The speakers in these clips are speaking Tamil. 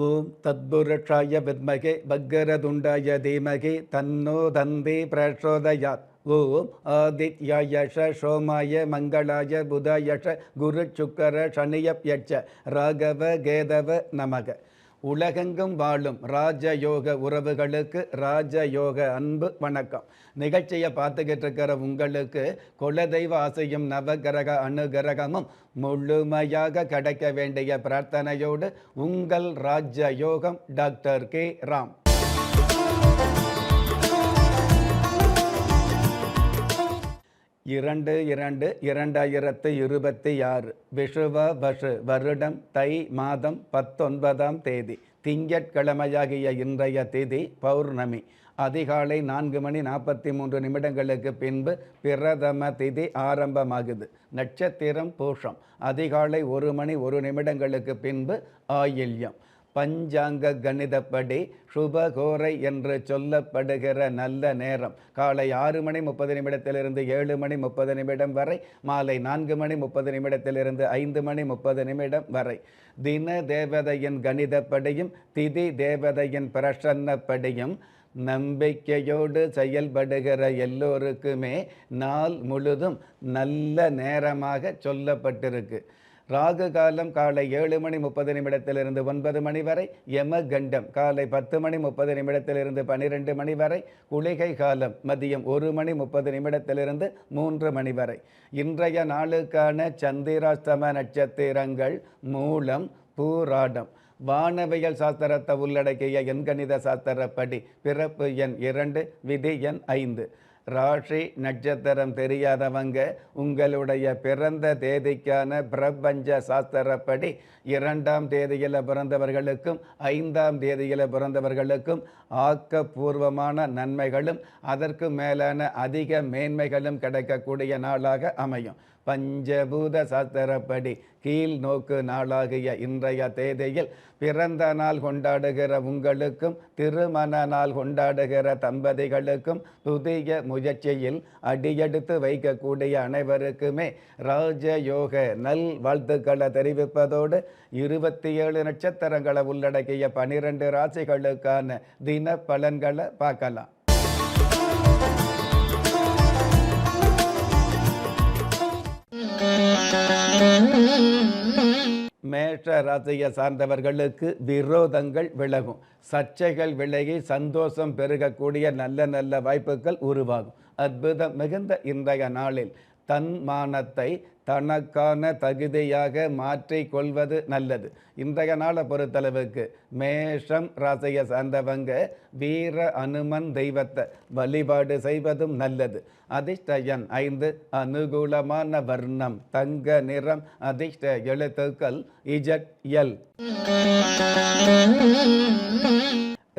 ஓம் தத்புருஷாய வித்மகே பக்கரதுண்டாய தீமகி தன்னோ தந்தி பிரச்சோதயாத். ஓம் ஆதித்யாயஷ சோமாய மங்களாய புதாயஷ குரு சுக்கர சனியப்யட்ச ராகவ கேதவ நமக. உலகெங்கும் வாழும் ராஜயோக உறவுகளுக்கு ராஜயோக அன்பு வணக்கம். நிகழ்ச்சியை பார்த்துக்கிட்டு இருக்கிற உங்களுக்கு குலதெய்வ ஆசையும் நவகிரக அனுகிரகமும் முழுமையாக கிடைக்க வேண்டிய பிரார்த்தனையோடு உங்கள் ராஜயோகம் டாக்டர் கே ராம். 2/2/2026 விஷுவ வஷு வருடம் தை மாதம் 19ஆம் தேதி திங்கட்கிழமையாகிய இன்றைய திதி பௌர்ணமி. அதிகாலை 4:43 பின்பு பிரதம திதி ஆரம்பமாகுது. நட்சத்திரம் பூஷம். அதிகாலை 1:01 பின்பு ஆயில்யம். பஞ்சாங்க கணிதப்படி சுபகோரை என்று சொல்லப்படுகிற நல்ல நேரம் காலை 6:30 7:30 வரை, மாலை 4:30 5:30 வரை. தின தேவதையின் கணிதப்படியும் திதி தேவதையின் பிரசன்னப்படியும் நம்பிக்கையோடு செயல்படுகிற எல்லோருக்குமே நாள் முழுதும் நல்ல நேரமாக சொல்லப்பட்டிருக்கு. ராகு காலம் காலை 7:30 9 வரை, யமகண்டம் காலை 10:30 12 வரை, குளிகை காலம் மதியம் 1:30 3 வரை. இன்றைய நாளுக்கான சந்திராஷ்டம நட்சத்திரங்கள் மூலம், பூராடம். வானவியல் சாஸ்திரத்தை உள்ளடக்கிய எண்கணித சாஸ்திரப்படி பிறப்பு எண் 2, விதி எண் 5. ராசி நட்சத்திரம் தெரியாதவங்க உங்களுடைய பிறந்த தேதிக்கான பிரபஞ்ச சாஸ்திரப்படி 2ஆம் தேதியில் பிறந்தவர்களுக்கும் 5ஆம் தேதியில் பிறந்தவர்களுக்கும் ஆக்கப்பூர்வமான நன்மைகளும் அதற்கு மேலான அதிக மேன்மைகளும் கிடைக்கக்கூடிய நாளாக அமையும். பஞ்சபூத சாஸ்திரப்படி கீழ் நோக்கு நாளாகிய இன்றைய தேதியில் பிறந்த நாள் கொண்டாடுகிற உங்களுக்கும் திருமண நாள் கொண்டாடுகிற தம்பதிகளுக்கும் புதிய முயற்சியில் அடியெடுத்து வைக்கக்கூடிய அனைவருக்குமே ராஜயோக நல் வாழ்த்துக்களை தெரிவிப்பதோடு 27 நட்சத்திரங்களை உள்ளடக்கிய 12 ராசிகளுக்கான தின பலன்களை பார்க்கலாம். மேஷ ராசியை சார்ந்தவர்களுக்கு விரோதங்கள் விலகும். சர்ச்சைகள் விலகி சந்தோஷம் பெருகக்கூடிய நல்ல நல்ல வாய்ப்புகள் உருவாகும். அற்புதம் மிகுந்த இன்றைய நாளில் தன்மானத்தை தனக்கான தகுதியாக மாற்றிக் கொள்வது நல்லது. இன்றைய நாளை பொறுத்தளவுக்கு மேஷம் ராசியை சார்ந்தவங்க வீர அனுமன் தெய்வத்தை வழிபாடு செய்வதும் நல்லது. அதிர்ஷ்ட எண் 5, அனுகூலமான வர்ணம் தங்க நிறம், அதிர்ஷ்ட எழுத்துக்கள் ZL.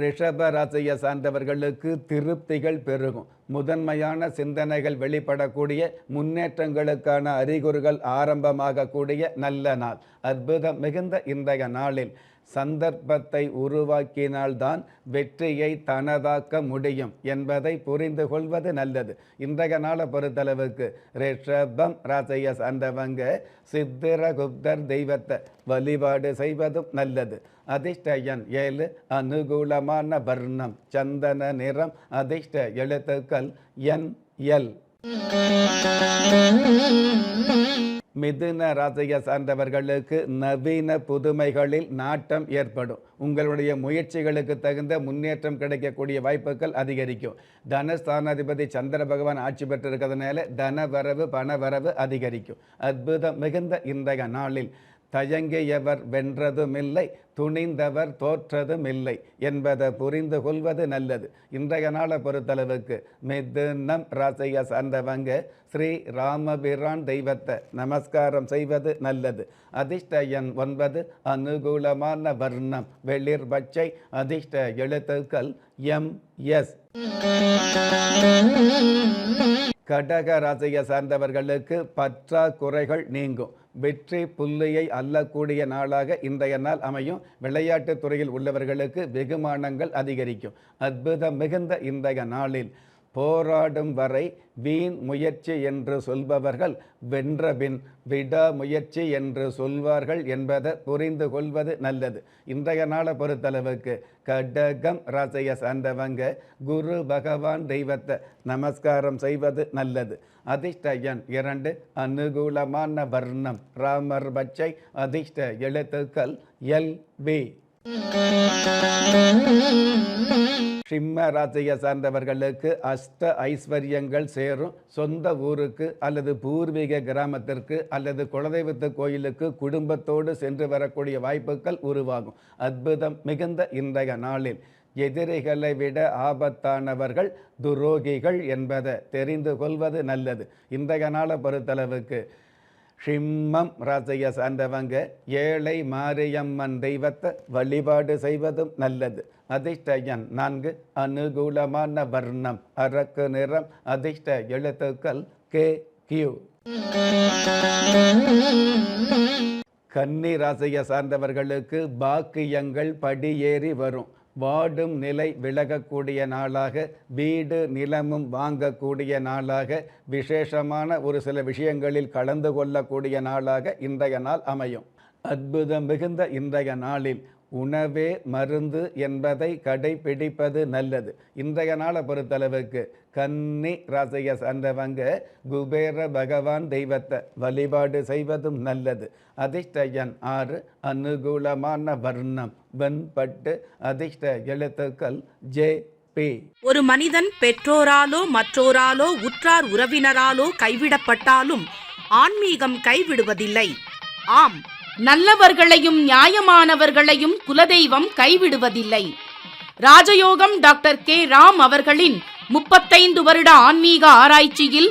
ரிஷப ராசியை சார்ந்தவர்களுக்கு திருப்திகள் பெருகும். முதன்மையான சிந்தனைகள் வெளிப்படக்கூடிய முன்னேற்றங்களுக்கான அறிகுறிகள் ஆரம்பமாகக்கூடிய நல்ல நாள். அற்புதம் மிகுந்த இன்றைய நாளில் சந்தர்ப்பத்தை உருவாக்கினால்தான் வெற்றியை தனதாக்க முடியும் என்பதை புரிந்து கொள்வது நல்லது. இன்றைய நாளை பொறுத்தளவுக்கு ரிஷபம் ராசியை சார்ந்தவங்க சித்திரகுப்தர் தெய்வத்தை வழிபாடு செய்வதும் நல்லது. அதிர்ஷ்ட எண் 7, அனுகூலமான வர்ணம் சந்தன நிறம், அதிர்ஷ்ட எழுத்துக்கள் NL. மிதுன ராசியை சார்ந்தவர்களுக்கு நவீன புதுமைகளில் நாட்டம் ஏற்படும். உங்களுடைய முயற்சிகளுக்கு தகுந்த முன்னேற்றம் கிடைக்கக்கூடிய வாய்ப்புகள் அதிகரிக்கும். தனஸ்தானாதிபதி சந்திர பகவான் ஆட்சி பெற்றிருக்கிறதுனால தன வரவு பண வரவு அதிகரிக்கும். அற்புதம் மிகுந்த இன்றைய நாளில் தயங்கியவர் வென்றதுமில்லை, துணிந்தவர் தோற்றதுமில்லை என்பதை புரிந்து கொள்வது நல்லது. இன்றைய நாளை பொறுத்தளவுக்கு மிதுனம் ராசியை சார்ந்தவங்க ஸ்ரீ ராமபிரான் தெய்வத்தை நமஸ்காரம் செய்வது நல்லது. அதிர்ஷ்ட எண் 9, அனுகூலமான வர்ணம் வெளிர் பச்சை, அதிர்ஷ்ட எழுத்துக்கள் MS. கடக ராசியை சார்ந்தவர்களுக்கு பற்றாக்குறைகள் நீங்கும். வெற்றி புள்ளியை அள்ளக்கூடிய நாளாக இன்றைய நாள் அமையும். விளையாட்டுத் துறையில் உள்ளவர்களுக்கு வெகுமானங்கள் அதிகரிக்கும். அற்புதம் மிகுந்த இன்றைய நாளில் போராடும் வரை வீண் முயற்சி என்று சொல்பவர்கள் வென்றபின் விடாமுயற்சி என்று சொல்வார்கள் என்பதை புரிந்து கொள்வது நல்லது. இன்றைய நாளை பொறுத்தளவுக்கு கடகம் ராசியை சார்ந்தவங்க குரு பகவான் தெய்வத்தை நமஸ்காரம் செய்வது நல்லது. அதிர்ஷ்ட எண் 2, அனுகூலமான வர்ணம் ராமர் பச்சை, அதிர்ஷ்ட எழுத்துக்கள் LV. சிம்ம ராசியை சார்ந்தவர்களுக்கு அஷ்ட ஐஸ்வர்யங்கள் சேரும். சொந்த ஊருக்கு அல்லது பூர்வீக கிராமத்திற்கு அல்லது குலதெய்வத்து கோயிலுக்கு குடும்பத்தோடு சென்று வரக்கூடிய வாய்ப்புகள் உருவாகும். அற்புதம் மிகுந்த இன்றைய நாளில் எதிரிகளை விட ஆபத்தானவர்கள் துரோகிகள் என்பதை தெரிந்து கொள்வது நல்லது. இன்றைய நாளை பொறுத்தளவுக்கு சிம்மம் ராசியை சார்ந்தவங்க ஏழை மாரியம்மன் தெய்வத்தை வழிபாடு செய்வதும் நல்லது. அதிர்ஷ்ட எண் 4, அனுகூலமான வர்ணம் அரக்கு நிறம், அதிர்ஷ்ட எழுத்துக்கள் KQ. கன்னி ராசியை சார்ந்தவர்களுக்கு பாக்கியங்கள் படியேறி வரும். வாடும் நிலை விலகக்கூடிய நாளாக, வீடு நிலமும் வாங்கக்கூடிய நாளாக, விசேஷமான ஒரு சில விஷயங்களில் கலந்து கொள்ளக்கூடிய நாளாக இன்றைய நாள் அமையும். அற்புதம் மிகுந்த இன்றைய நாளில் உணவே மருந்து என்பதை கடைபிடிப்பது நல்லது. இன்றைய நாளை பொறுத்தளவுக்கு கன்னி ராசியை சார்ந்தவங்க குபேர பகவான் தெய்வத்தை வழிபாடு செய்வதும் நல்லது. அதிர்ஷ்ட எண் 6, அனுகூலமான வர்ணம் வெண்பட்டு, அதிர்ஷ்ட எழுத்துக்கள் JP. ஒரு மனிதன் பெற்றோராலோ மற்றோராலோ உற்றார் உறவினராலோ கைவிடப்பட்டாலும் ஆன்மீகம் கைவிடுவதில்லை. ஆம், நல்லவர்களையும் நியாயமானவர்களையும் குலதெய்வம் கைவிடுவதில்லை. ராஜயோகம் டாக்டர் K. ராம் அவர்களின் 35 வருட ஆன்மீக ஆராய்ச்சியில்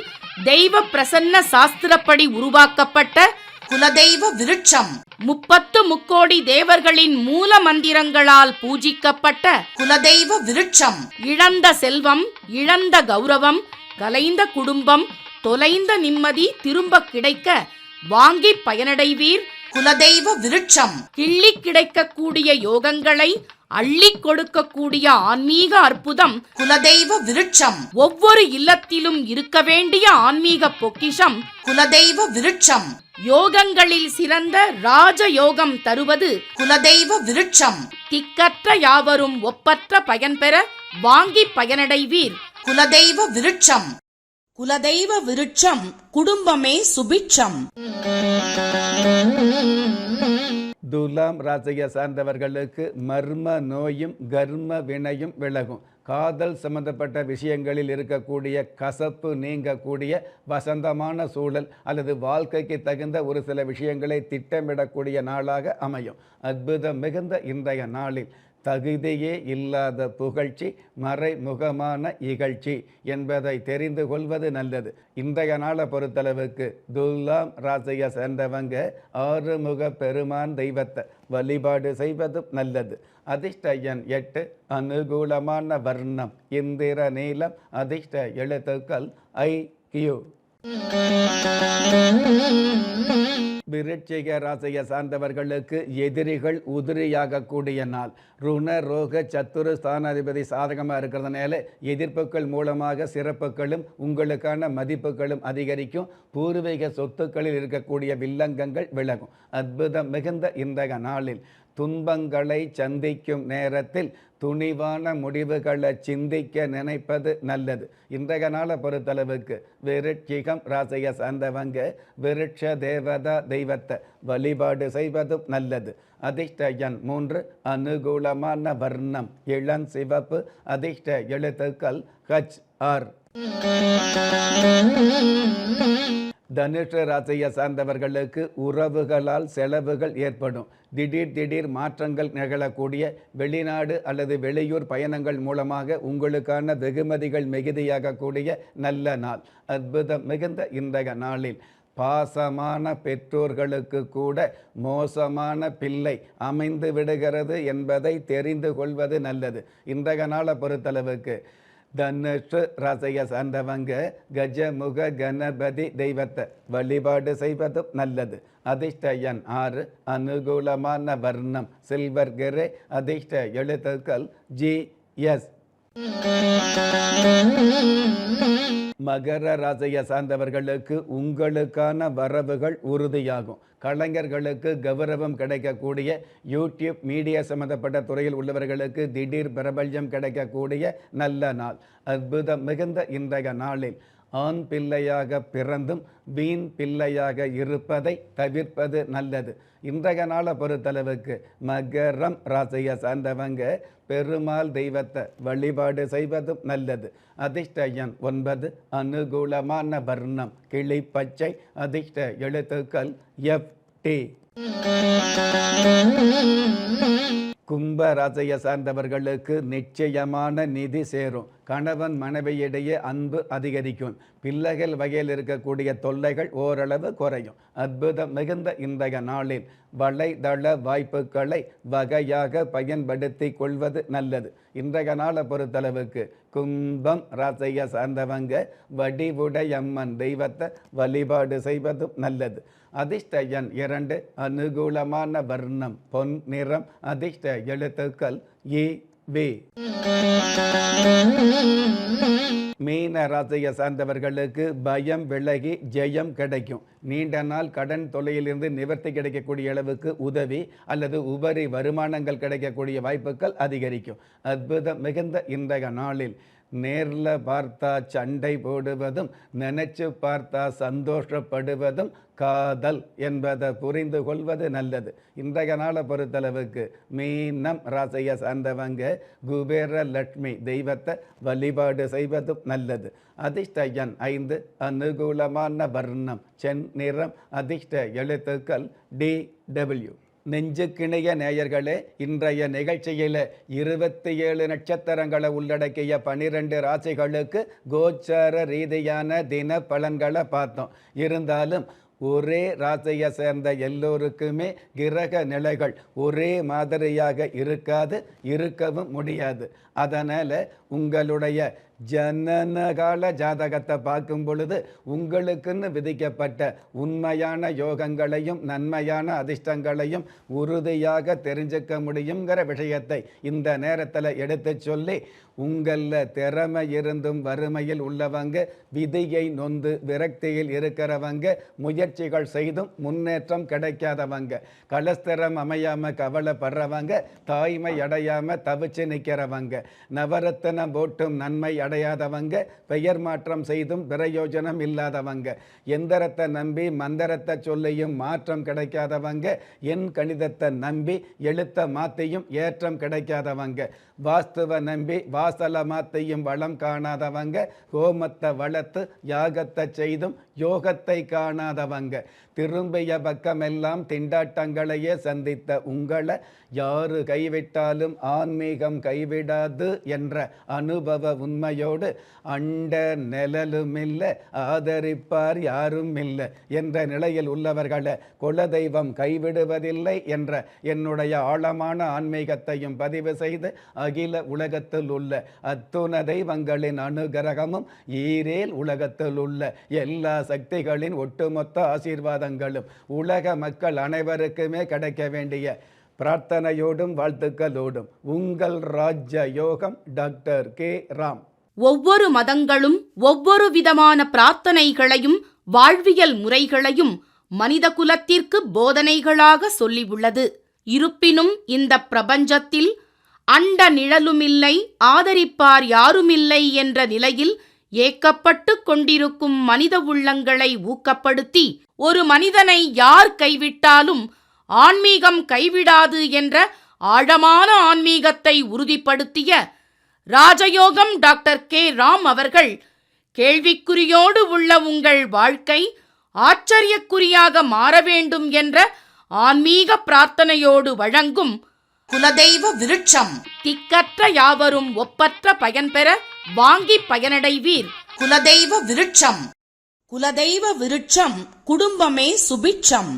தெய்வ பிரசன்ன சாஸ்திரப்படி உருவாக்கப்பட்ட குலதெய்வ விருட்சம், 30 முக்கோடி தேவர்களின் மூல மந்திரங்களால் பூஜிக்கப்பட்ட குலதெய்வ விருட்சம், இழந்த செல்வம், இழந்த கௌரவம், கலைந்த குடும்பம், தொலைந்த நிம்மதி திரும்ப கிடைக்க வாங்கி பயனடைவீர். குலதெய்வ விருட்சம் கிள்ளி கிடைக்கக்கூடிய யோகங்களை அள்ளி கொடுக்கக்கூடிய ஆன்மீக அற்புதம் குலதெய்வ விருட்சம். ஒவ்வொரு இல்லத்திலும் இருக்க வேண்டிய ஆன்மீக பொக்கிஷம் குலதெய்வ விருட்சம். யோகங்களில் சிறந்த ராஜயோகம் தருவது குலதெய்வ விருட்சம். திக்கற்ற யாவரும் ஒப்பற்ற பயன் பெற வாங்கி பயனடைவீர். குலதெய்வ விருட்சம். குலதெய்வ விருட்சம் குடும்பமே சுபிட்சம். துலாம் ராசியை சார்ந்தவர்களுக்கு மர்ம நோயும் கர்ம வினையும் விலகும். காதல் சம்பந்தப்பட்ட விஷயங்களில் இருக்கக்கூடிய கசப்பு நீங்கக்கூடிய வசந்தமான சூழல் அல்லது வாழ்க்கைக்கு தகுந்த ஒரு சில விஷயங்களை திட்டமிடக்கூடிய நாளாக அமையும். அற்புதம் மிகுந்த இன்றைய நாளில் தகுதியே இல்லாத புகழ்ச்சி மறைமுகமான இகழ்ச்சி என்பதை தெரிந்து கொள்வது நல்லது. இன்றைய நாளை பொறுத்தளவுக்கு துலாம் ராசியை சேர்ந்தவங்க ஆறுமுக பெருமான் தெய்வத்தை வழிபாடு செய்வதும் நல்லது. அதிர்ஷ்ட எண் 8, அனுகூலமான வர்ணம் இந்திர நீலம், அதிர்ஷ்ட எழுத்துக்கள் IQ. விருச்சிக ராசியை சார்ந்தவர்களுக்கு எதிரிகள் உதிரியாக கூடிய நாள். ருண ரோக சத்துரு ஸ்தானாதிபதி சாதகமாக இருக்கிறதுனால எதிர்ப்புகள் மூலமாக சிறப்புகளும் உங்களுக்கான மதிப்புகளும் அதிகரிக்கும். பூர்வீக சொத்துக்களில் இருக்கக்கூடிய வில்லங்கங்கள் விலகும். அற்புதம் மிகுந்த இன்றைய நாளில் துன்பங்களை சந்திக்கும் நேரத்தில் துணிவான முடிவுகளை சிந்திக்க நினைப்பது நல்லது. இன்றைய நாளை பொறுத்தளவுக்கு விருட்சிகம் ராசியை சார்ந்தவங்க விருட்ச தேவதா தெய்வத்தை வழிபாடு செய்வதும் நல்லது. அதிர்ஷ்ட எண் 3, அனுகூலமான வர்ணம் இளம் சிவப்பு, அதிர்ஷ்ட எழுத்துக்கள் HR. தனுஷ ராசியை சார்ந்தவர்களுக்கு உறவுகளால் செலவுகள் ஏற்படும். திடீர் மாற்றங்கள் நிகழக்கூடிய வெளிநாடு அல்லது வெளியூர் பயணங்கள் மூலமாக உங்களுக்கான வெகுமதிகள் மிகுதியாகக்கூடிய நல்ல நாள். அற்புதம் மிகுந்த இன்றைய நாளில் பாசமான பெற்றோர்களுக்கு கூட மோசமான பிள்ளை அமைந்து விடுகிறது என்பதை தெரிந்து கொள்வது நல்லது. இன்றைய நாளை பொறுத்தளவுக்கு தனுஷ் ராசியை சார்ந்தவங்க கஜமுக கணபதி தெய்வத்தை வழிபாடு செய்வதும் நல்லது. அதிர்ஷ்ட எண் 6, அனுகூலமான வர்ணம் சில்வர் கிரே, அதிர்ஷ்ட எழுத்துக்கள் GS. மகர ராசியை சார்ந்தவர்களுக்கு உங்களுக்கான வரவுகள் உறுதியாகும். கலைஞர்களுக்கு கௌரவம் கிடைக்கக்கூடிய, யூடியூப் மீடியா சம்பந்தப்பட்ட துறையில் உள்ளவர்களுக்கு திடீர் பிரபல்யம் கிடைக்கக்கூடிய நல்ல நாள். அற்புதம் மிகுந்த இன்றைய நாளில் ஆண் பிள்ளையாக பிறந்தும் வீண் பிள்ளையாக இருப்பதை தவிர்ப்பது நல்லது. இன்றைய நாளை பொறுத்தளவுக்கு மகரம் ராசியை சார்ந்தவங்க பெருமாள் தெய்வத்தை வழிபாடு செய்வதும் நல்லது. அதிர்ஷ்ட எண் 9, அனுகூலமான வர்ணம் கிளி பச்சை, அதிர்ஷ்ட எழுத்துக்கள் FT. கும்ப ராசியை சார்ந்தவர்களுக்கு நிச்சயமான நிதி சேரும். கணவன் மனைவியிடையே அன்பு அதிகரிக்கும். பிள்ளைகள் வகையில் இருக்கக்கூடிய தொல்லைகள் ஓரளவு குறையும். அற்புதம் மிகுந்த இன்றைய நாளில் வலைதள வாய்ப்புகளை வகையாக பயன்படுத்தி கொள்வது நல்லது. இன்றைய நாளை பொறுத்தளவுக்கு கும்பம் ராசியை சார்ந்தவங்க வடிவுடையம்மன் தெய்வத்தை வழிபாடு செய்வதும் நல்லது. அதிர்ஷ்ட எண் 2, அனுகூலமான வர்ணம் பொன் நிறம், அதிர்ஷ்ட எழுத்துக்கள் EV. மீன ராசியை சார்ந்தவர்களுக்கு பயம் விலகி ஜெயம் கிடைக்கும். நீண்ட நாள் கடன் தொல்லையிலிருந்து நிவர்த்தி கிடைக்கக்கூடிய அளவுக்கு உதவி அல்லது உபரி வருமானங்கள் கிடைக்கக்கூடிய வாய்ப்புகள் அதிகரிக்கும். அற்புதம் மிகுந்த இன்றைய நாளில் நேரில் பார்த்தா சண்டை போடுவதும் நினைச்சு பார்த்தா சந்தோஷப்படுவதும் காதல் என்பதை புரிந்து கொள்வது நல்லது. இன்றைய நாளை பொறுத்தளவுக்கு மீனம் ராசியை சார்ந்தவங்க குபேர லட்சுமி தெய்வத்தை வழிபாடு செய்வதும் நல்லது. அதிர்ஷ்ட எண் 5, அனுகூலமான வர்ணம் செந்நிறம், அதிர்ஷ்ட எழுத்துக்கள் DW. நெஞ்சுக்கிணைய நேயர்களே, இன்றைய நிகழ்ச்சியில் 27 நட்சத்திரங்களை உள்ளடக்கிய 12 ராசிகளுக்கு கோச்சார ரீதியான தின பலன்களை பார்த்தோம். இருந்தாலும் ஒரே ராசியை சேர்ந்த எல்லோருக்குமே கிரக நிலைகள் ஒரே மாதிரியாக இருக்காது, இருக்கவும் முடியாது. அதனால் உங்களுடைய ஜனனகால ஜாதகத்தை பார்க்கும் பொழுது உங்களுக்குன்னு விதிக்கப்பட்ட உண்மையான யோகங்களையும் நன்மையான அதிர்ஷ்டங்களையும் உறுதியாக தெரிஞ்சுக்க முடியுங்கிற விஷயத்தை இந்த நேரத்தில் எடுத்து சொல்லி, உங்களில் திறமை இருந்தும் வறுமையில் உள்ளவங்க, விதியை நொந்து விரக்தியில் இருக்கிறவங்க, முயற்சிகள் செய்தும் முன்னேற்றம் கிடைக்காதவங்க, கலஸ்திரம் அமையாமல் கவலைப்படுறவங்க, தாய்மை அடையாமல் தவிச்சு நிற்கிறவங்க, நவரத்தனம் போட்டும் நன்மை அடையாதவங்க, பெயர் மாற்றம் செய்தும் பிரயோஜனம் இல்லாதவங்க, எந்திரத்தை நம்பி மந்திரத்தை சொல்லியும் மாற்றம் கிடைக்காதவங்க, எண் கணிதத்தை நம்பி எழுத்த மாற்றியும் ஏற்றம் கிடைக்காதவங்க, வாஸ்துவை நம்பி வாசல மாத்தையும் வளம் காணாதவங்க, ஹோமத்தை வளர்த்து யாகத்தை செய்தும் யோகத்தை காணாதவங்க, திரும்பிய பக்கமெல்லாம் திண்டாட்டங்களையே சந்தித்த உங்களை யாரு கைவிட்டாலும் ஆன்மீகம் கைவிடாது என்ற அனுபவ உண்மையோடு அண்ட நிழலுமில்லை ஆதரிப்பார் யாரும் இல்லை என்ற நிலையில் உள்ளவர்களை குலதெய்வம் கைவிடுவதில்லை என்ற என்னுடைய ஆழமான ஆன்மீகத்தையும் பதிவு செய்து அகில உலகத்தில் உள்ள அத்துண தெய்வங்களின் அனுகிரகமும் ஈரேல் உலகத்தில் உள்ள எல்லா சக்திகளின் ஒட்டுமொத்த ஆசீர்வாதங்களும் உலக மக்கள் அனைவருக்குமே கிடைக்க வேண்டிய பிரார்த்தனையோடும் வாழ்த்துக்களோடும் உங்கள் ராஜ யோகம் டாக்டர் K. ராம். ஒவ்வொரு மதங்களும் ஒவ்வொரு விதமான பிரார்த்தனைகளையும் வாழ்வியல் முறைகளையும் மனித குலத்திற்கு போதனைகளாக சொல்லியுள்ளது. இருப்பினும் இந்த பிரபஞ்சத்தில் அண்ட நிழலுமில்லை ஆதரிப்பார் யாருமில்லை என்ற நிலையில் ஏக்கப்பட்டு கொண்டிருக்கும் மனித உள்ளங்களை ஊக்கப்படுத்தி, ஒரு மனிதனை யார் கைவிட்டாலும் ஆன்மீகம் கைவிடாது என்ற ஆழமான ஆன்மீகத்தை உறுதிப்படுத்திய ராஜயோகம் டாக்டர் K. ராம் அவர்கள், கேள்விக்குறியோடு உள்ள உங்கள் வாழ்க்கை ஆச்சரியக்குறியாக மாற வேண்டும் என்ற ஆன்மீக பிரார்த்தனையோடு வழங்கும் குலதெய்வ விருட்சம். திக்கற்ற யாவரும் ஒப்பற்ற பயன்பெற வாங்கி பயனடைவீர். குலதெய்வ விருட்சம். குலதெய்வ விருட்சம், குடும்பமே சுபிட்சம்.